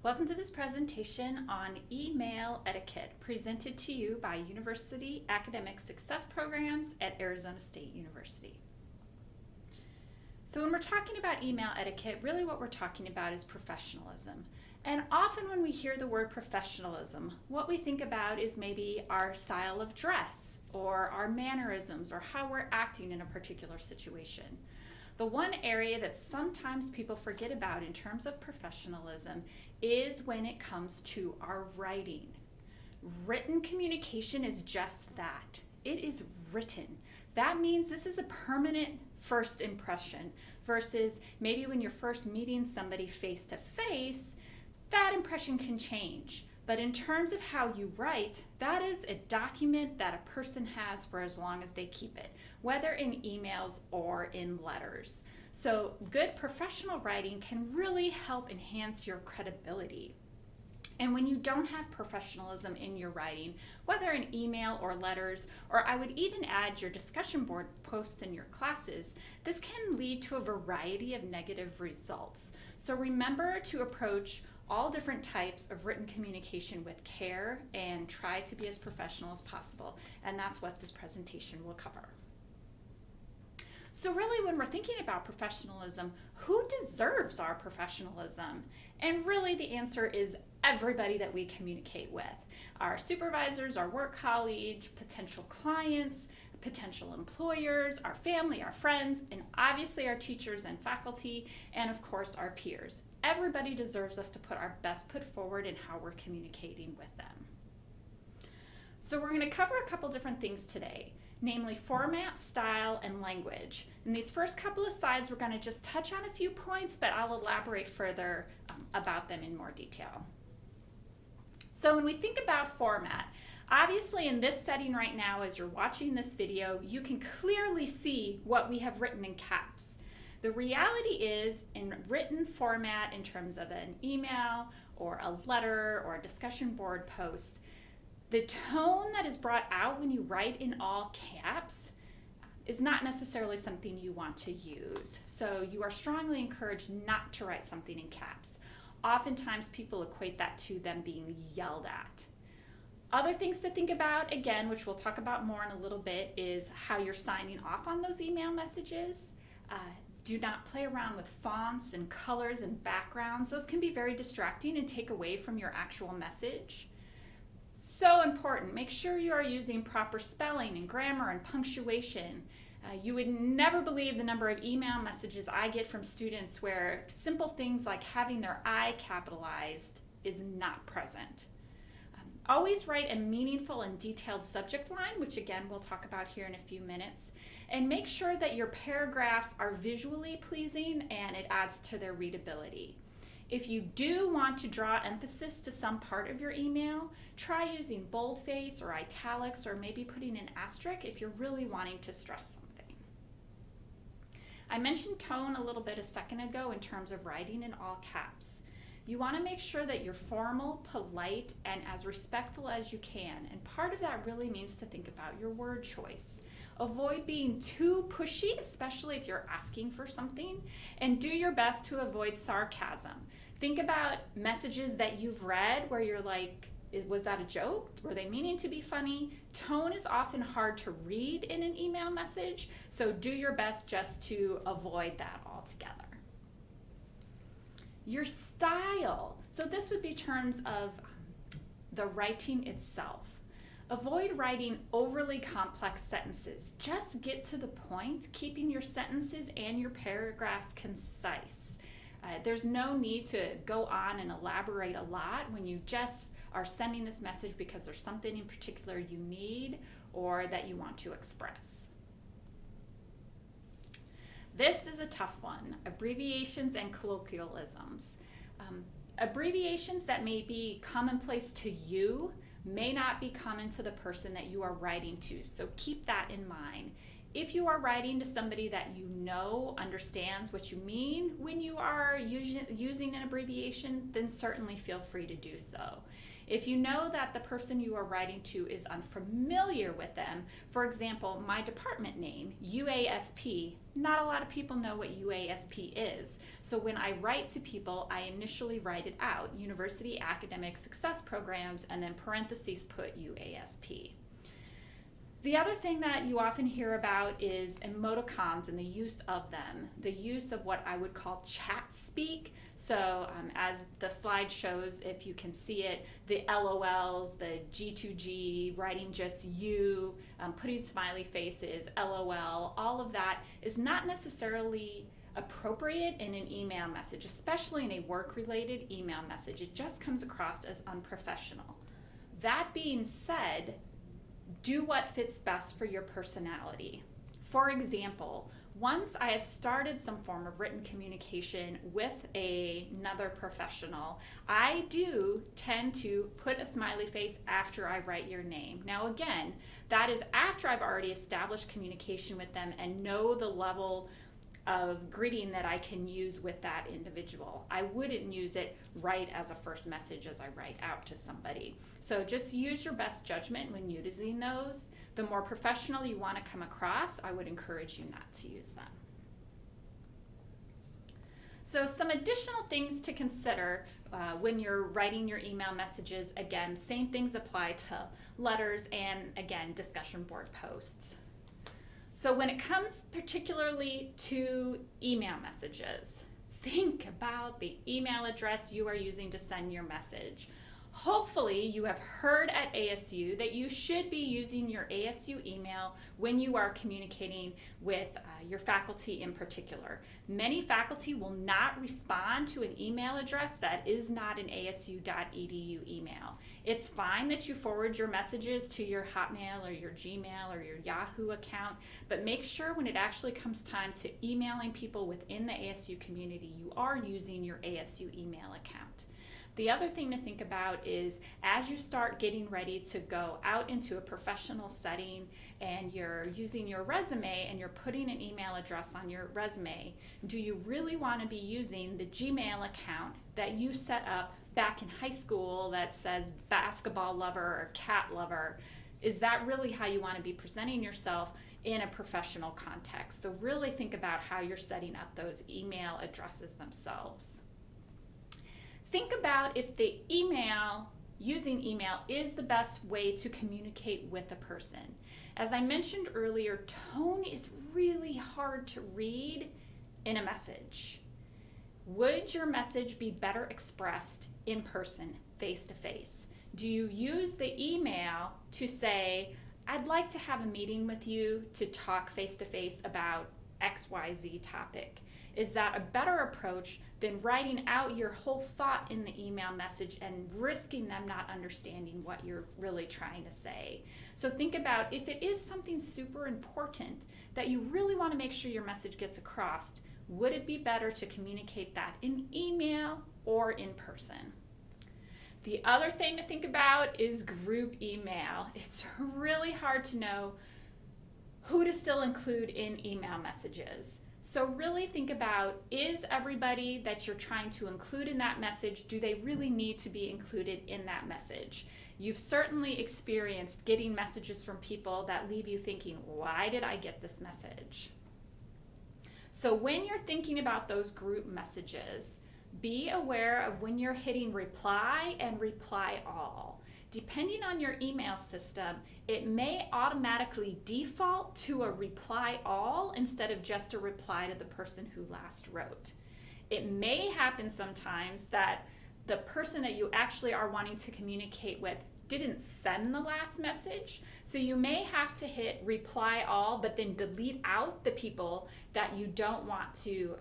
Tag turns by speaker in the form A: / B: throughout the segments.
A: Welcome to this presentation on email etiquette, presented to you by University Academic Success Programs at Arizona State University. So when we're talking about email etiquette, really what we're talking about is professionalism. And often when we hear the word professionalism, what we think about is maybe our style of dress or our mannerisms or how we're acting in a particular situation. The one area that sometimes people forget about in terms of professionalism is when it comes to our writing. Written communication is just that. It is written. That means this is a permanent first impression versus maybe when you're first meeting somebody face to face, that impression can change. But in terms of how you write, that is a document that a person has for as long as they keep it, whether in emails or in letters. So good professional writing can really help enhance your credibility. And when you don't have professionalism in your writing, whether in email or letters, or I would even add your discussion board posts in your classes, this can lead to a variety of negative results. So remember to approach all different types of written communication with care and try to be as professional as possible. And that's what this presentation will cover. So really when we're thinking about professionalism, who deserves our professionalism? And really the answer is everybody that we communicate with. Our supervisors, our work colleagues, potential clients, potential employers, our family, our friends, and obviously our teachers and faculty, and of course our peers. Everybody deserves us to put our best foot forward in how we're communicating with them. So we're going to cover a couple different things today, namely format, style, and language. In these first couple of slides, we're going to just touch on a few points, but I'll elaborate further about them in more detail. So when we think about format, obviously in this setting right now, as you're watching this video, you can clearly see what we have written in caps. The reality is, in written format, in terms of an email or a letter or a discussion board post, the tone that is brought out when you write in all caps is not necessarily something you want to use. So you are strongly encouraged not to write something in caps. Oftentimes people equate that to them being yelled at. Other things to think about, again, which we'll talk about more in a little bit, is how you're signing off on those email messages. Do not play around with fonts and colors and backgrounds. Those can be very distracting and take away from your actual message. So important, make sure you are using proper spelling and grammar and punctuation. You would never believe the number of email messages I get from students where simple things like having their I capitalized is not present. Always write a meaningful and detailed subject line, which again we'll talk about here in a few minutes. And make sure that your paragraphs are visually pleasing and it adds to their readability. If you do want to draw emphasis to some part of your email, try using boldface or italics or maybe putting an asterisk if you're really wanting to stress something. I mentioned tone a little bit a second ago in terms of writing in all caps. You want to make sure that you're formal, polite, and as respectful as you can. And part of that really means to think about your word choice. Avoid being too pushy, especially if you're asking for something, and do your best to avoid sarcasm. Think about messages that you've read where you're like, was that a joke? Were they meaning to be funny? Tone is often hard to read in an email message, so do your best just to avoid that altogether. Your style. So this would be terms of the writing itself. Avoid writing overly complex sentences. Just get to the point, keeping your sentences and your paragraphs concise. There's no need to go on and elaborate a lot when you just are sending this message because there's something in particular you need or that you want to express. This is a tough one, abbreviations and colloquialisms. Abbreviations that may be commonplace to you may not be common to the person that you are writing to, so keep that in mind. If you are writing to somebody that you know understands what you mean when you are using an abbreviation, then certainly feel free to do so. If you know that the person you are writing to is unfamiliar with them, for example, my department name, UASP, not a lot of people know what UASP is. So when I write to people, I initially write it out, University Academic Success Programs, and then parentheses put UASP. The other thing that you often hear about is emoticons and the use of them, the use of what I would call chat speak. So as the slide shows, if you can see it, the LOLs, the G2G, writing just you, putting smiley faces, LOL, all of that is not necessarily appropriate in an email message, especially in a work-related email message. It just comes across as unprofessional. That being said, do what fits best for your personality. For example, once I have started some form of written communication with another professional, I do tend to put a smiley face after I write your name. Now again, that is after I've already established communication with them and know the level of greeting that I can use with that individual. I wouldn't use it right as a first message as I write out to somebody. So just use your best judgment when using those. The more professional you want to come across, I would encourage you not to use them. So some additional things to consider when you're writing your email messages. Again, same things apply to letters and again, discussion board posts. So when it comes particularly to email messages, think about the email address you are using to send your message. Hopefully you have heard at ASU that you should be using your ASU email when you are communicating with your faculty in particular. Many faculty will not respond to an email address that is not an asu.edu email. It's fine that you forward your messages to your Hotmail or your Gmail or your Yahoo account, but make sure when it actually comes time to emailing people within the ASU community, you are using your ASU email account. The other thing to think about is as you start getting ready to go out into a professional setting and you're using your resume and you're putting an email address on your resume, do you really want to be using the Gmail account that you set up back in high school that says basketball lover or cat lover? Is that really how you want to be presenting yourself in a professional context? So really think about how you're setting up those email addresses themselves. Think about if the using email is the best way to communicate with a person. As I mentioned earlier, tone is really hard to read in a message. Would your message be better expressed in person, face to face? Do you use the email to say, I'd like to have a meeting with you to talk face to face about XYZ topic? Is that a better approach than writing out your whole thought in the email message and risking them not understanding what you're really trying to say? So think about if it is something super important that you really want to make sure your message gets across, would it be better to communicate that in email or in person? The other thing to think about is group email. It's really hard to know who to still include in email messages. So really think about, is everybody that you're trying to include in that message, do they really need to be included in that message? You've certainly experienced getting messages from people that leave you thinking, why did I get this message? So when you're thinking about those group messages, be aware of when you're hitting reply and reply all. Depending on your email system, it may automatically default to a reply all instead of just a reply to the person who last wrote. It may happen sometimes that the person that you actually are wanting to communicate with didn't send the last message, so you may have to hit reply all but then delete out the people that you don't want to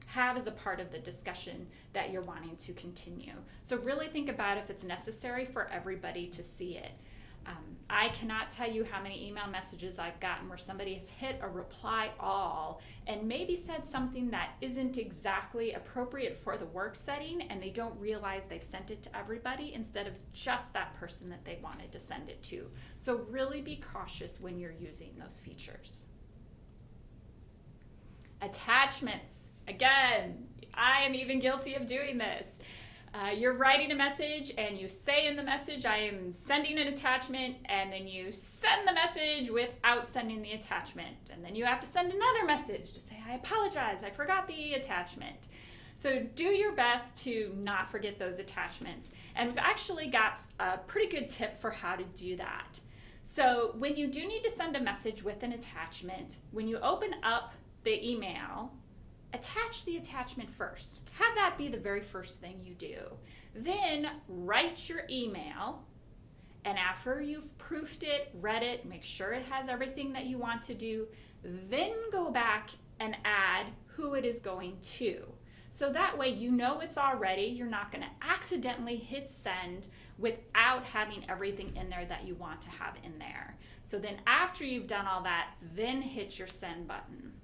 A: have as a part of the discussion that you're wanting to continue. So really think about if it's necessary for everybody to see it. I cannot tell you how many email messages I've gotten where somebody has hit a reply all and maybe said something that isn't exactly appropriate for the work setting, and they don't realize they've sent it to everybody instead of just that person that they wanted to send it to. So really be cautious when you're using those features. Attachments. Again, I am even guilty of doing this. You're writing a message and you say in the message, I am sending an attachment, and then you send the message without sending the attachment. And then you have to send another message to say, I apologize, I forgot the attachment. So do your best to not forget those attachments. And we've actually got a pretty good tip for how to do that. So when you do need to send a message with an attachment, when you open up the email, attach the attachment first. Have that be the very first thing you do. Then write your email, and after you've proofed it, read it, make sure it has everything that you want to do, then go back and add who it is going to. So that way you know it's all ready. You're not going to accidentally hit send without having everything in there that you want to have in there. So then after you've done all that, then hit your send button.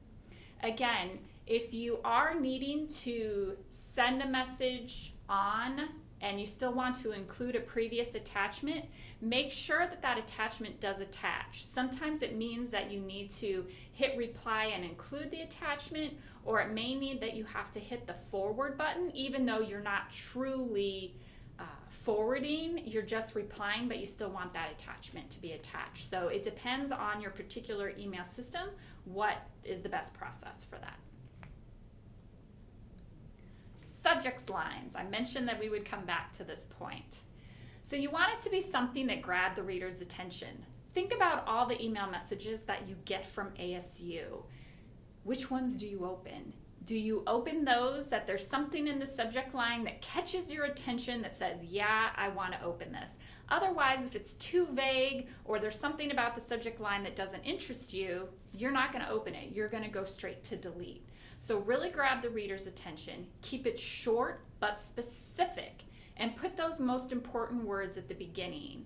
A: Again, if you are needing to send a message on and you still want to include a previous attachment, make sure that that attachment does attach. Sometimes it means that you need to hit reply and include the attachment, or it may mean that you have to hit the forward button, even though you're not truly forwarding, you're just replying, but you still want that attachment to be attached. So it depends on your particular email system, what is the best process for that. Subject lines. I mentioned that we would come back to this point. So you want it to be something that grabbed the reader's attention. Think about all the email messages that you get from ASU. Which ones do you open? Do you open those that there's something in the subject line that catches your attention that says, yeah, I want to open this? Otherwise, if it's too vague or there's something about the subject line that doesn't interest you, you're not going to open it. You're going to go straight to delete. So really grab the reader's attention. Keep it short but specific, and put those most important words at the beginning.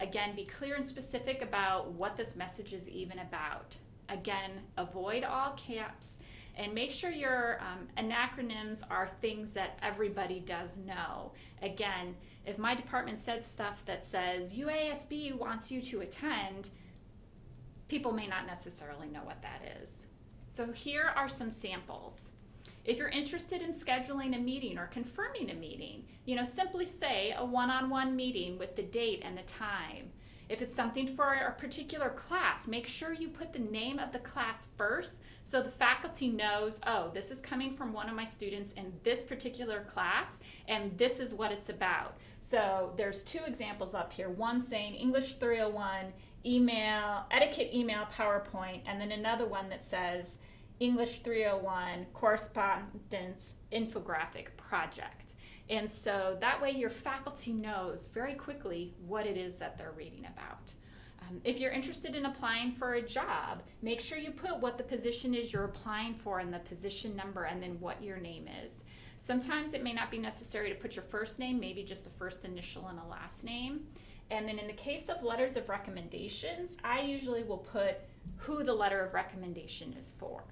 A: Again, be clear and specific about what this message is even about. Again, avoid all caps, and make sure your acronyms are things that everybody does know. Again, if my department said stuff that says UASP wants you to attend, people may not necessarily know what that is. So here are some samples. If you're interested in scheduling a meeting or confirming a meeting, simply say a one-on-one meeting with the date and the time. If it's something for a particular class, make sure you put the name of the class first so the faculty knows, oh, this is coming from one of my students in this particular class, and this is what it's about. So there's two examples up here. One saying English 301, email, etiquette email PowerPoint, and then another one that says English 301 correspondence infographic project. And so that way your faculty knows very quickly what it is that they're reading about. If you're interested in applying for a job, make sure you put what the position is you're applying for and the position number, and then what your name is. Sometimes it may not be necessary to put your first name, maybe just a first initial and a last name. And then in the case of letters of recommendations, I usually will put who the letter of recommendation is for.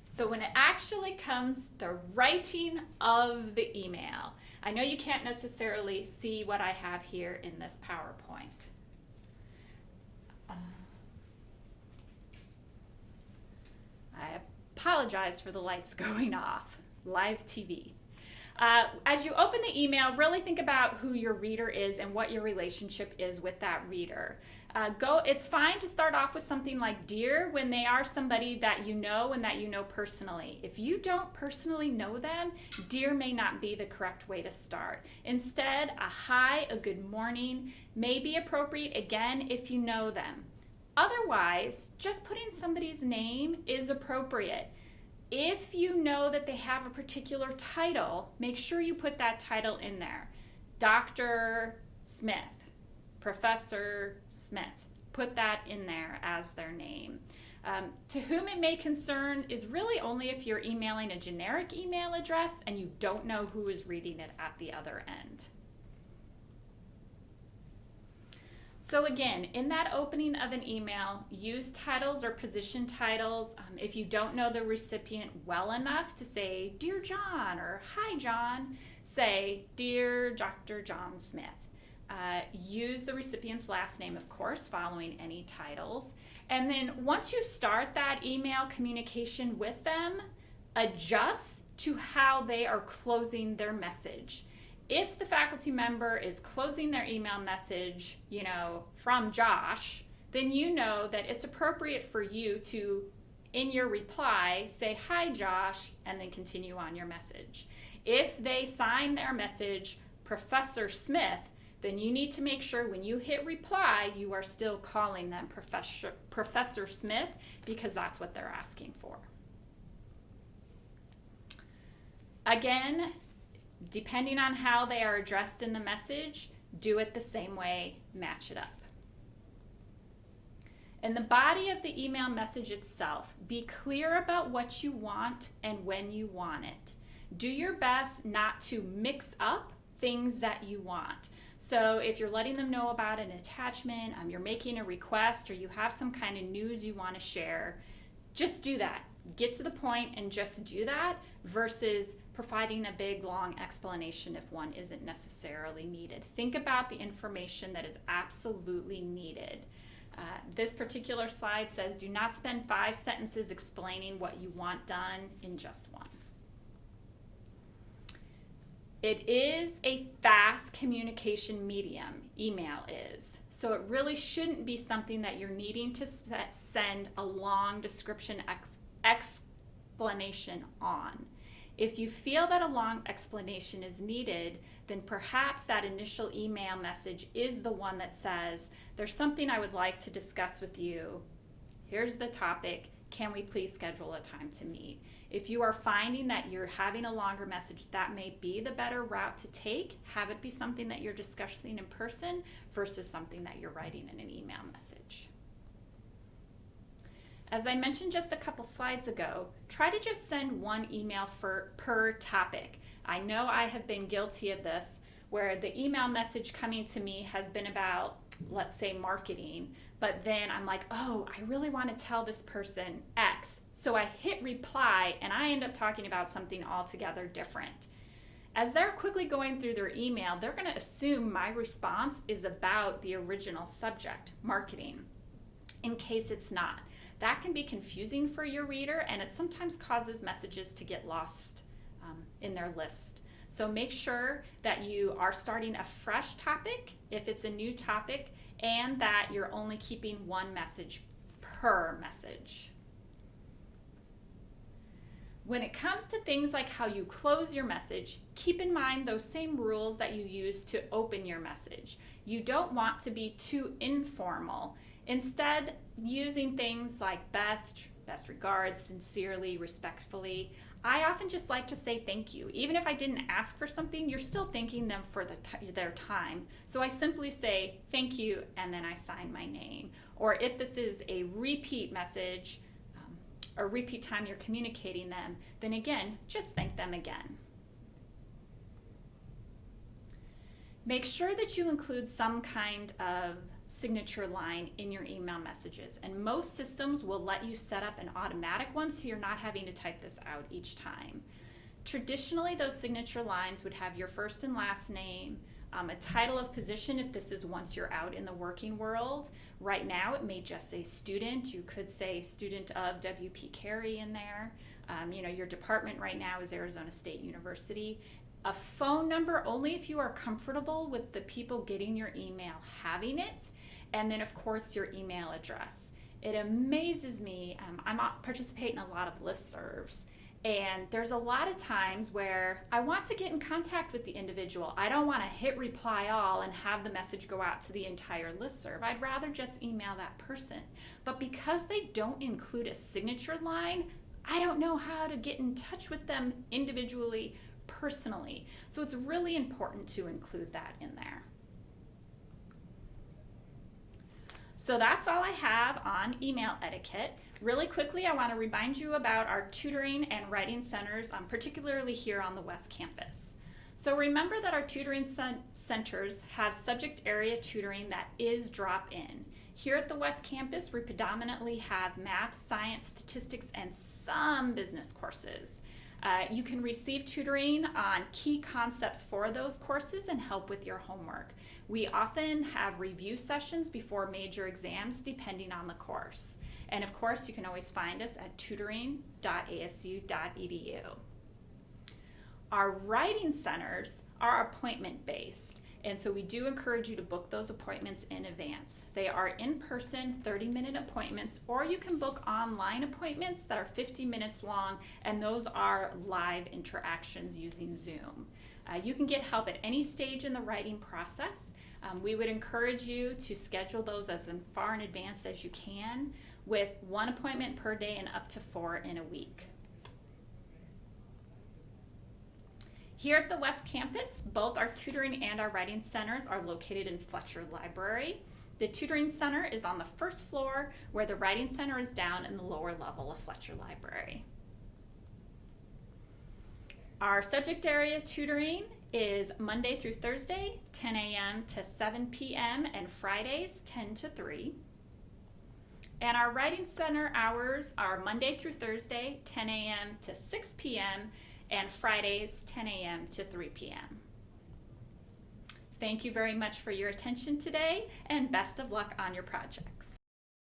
A: So when it actually comes to the writing of the email, I know you can't necessarily see what I have here in this PowerPoint. I apologize for the lights going off. Live TV. As you open the email, really think about who your reader is and what your relationship is with that reader. It's fine to start off with something like dear when they are somebody that you know and that you know personally. If you don't personally know them, dear may not be the correct way to start. Instead, a hi, a good morning may be appropriate, again, if you know them. Otherwise, just putting somebody's name is appropriate. If you know that they have a particular title, make sure you put that title in there. Dr. Smith, Professor Smith, put that in there as their name. To whom it may concern is really only if you're emailing a generic email address and you don't know who is reading it at the other end. So again, in that opening of an email, use titles or position titles. If you don't know the recipient well enough to say, Dear John, or Hi John, say, Dear Dr. John Smith. Use the recipient's last name, of course, following any titles. And then once you start that email communication with them, adjust to how they are closing their message. If the faculty member is closing their email message, from Josh, then you know that it's appropriate for you to, in your reply, say, "Hi, Josh," and then continue on your message. If they sign their message, "Professor Smith," then you need to make sure when you hit reply, you are still calling them Professor Smith, because that's what they're asking for. Again, depending on how they are addressed in the message, do it the same way, match it up. In the body of the email message itself, be clear about what you want and when you want it. Do your best not to mix up things that you want. So if you're letting them know about an attachment, you're making a request, or you have some kind of news you want to share, just do that. Get to the point and just do that, versus providing a big long explanation if one isn't necessarily needed. Think about the information that is absolutely needed. This particular slide says, do not spend 5 sentences explaining what you want done in just one. It is a fast communication medium, email is. So it really shouldn't be something that you're needing to send a long description explanation on. If you feel that a long explanation is needed, then perhaps that initial email message is the one that says, "There's something I would like to discuss with you. Here's the topic. Can we please schedule a time to meet?" If you are finding that you're having a longer message, that may be the better route to take. Have it be something that you're discussing in person versus something that you're writing in an email message. As I mentioned just a couple slides ago, try to just send one email per topic. I know I have been guilty of this, where the email message coming to me has been about, let's say, marketing, but then I'm like, oh, I really want to tell this person X. So I hit reply and I end up talking about something altogether different. As they're quickly going through their email, they're going to assume my response is about the original subject, marketing, in case it's not. That can be confusing for your reader, and it sometimes causes messages to get lost in their list. So make sure that you are starting a fresh topic if it's a new topic, and that you're only keeping one message per message. When it comes to things like how you close your message, keep in mind those same rules that you use to open your message. You don't want to be too informal. Instead, using things like best regards, sincerely, respectfully. I often just like to say thank you. Even if I didn't ask for something, you're still thanking them for their time. So I simply say thank you, and then I sign my name. Or if this is a repeat message, or repeat time you're communicating them, then again, just thank them again. Make sure that you include some kind of signature line in your email messages, and most systems will let you set up an automatic one so you're not having to type this out each time. Traditionally, those signature lines would have your first and last name, a title of position if this is once you're out in the working world. Right now it may just say student. You could say student of W.P. Carey in there. Your department right now is Arizona State University. A phone number only if you are comfortable with the people getting your email having it. And then, of course, your email address. It amazes me. I participate in a lot of listservs, and there's a lot of times where I want to get in contact with the individual. I don't want to hit reply all and have the message go out to the entire listserv. I'd rather just email that person. But because they don't include a signature line, I don't know how to get in touch with them individually, personally. So it's really important to include that in there. So that's all I have on email etiquette. Really quickly, I want to remind you about our tutoring and writing centers, particularly here on the West Campus. So remember that our tutoring centers have subject area tutoring that is drop-in. Here at the West Campus, we predominantly have math, science, statistics, and some business courses. You can receive tutoring on key concepts for those courses and help with your homework. We often have review sessions before major exams depending on the course. And of course, you can always find us at tutoring.asu.edu. Our writing centers are appointment-based, and so we do encourage you to book those appointments in advance. They are in-person 30-minute appointments, or you can book online appointments that are 50 minutes long, and those are live interactions using Zoom. You can get help at any stage in the writing process. We would encourage you to schedule those as far in advance as you can, with 1 appointment per day and up to 4 in a week. Here at the West Campus, both our tutoring and our writing centers are located in Fletcher Library. The tutoring center is on the first floor, where the writing center is down in the lower level of Fletcher Library. Our subject area tutoring is Monday through Thursday, 10 a.m. to 7 p.m. and Fridays, 10 to 3. And our writing center hours are Monday through Thursday, 10 a.m. to 6 p.m. and Fridays, 10 a.m. to 3 p.m. Thank you very much for your attention today, and best of luck on your projects.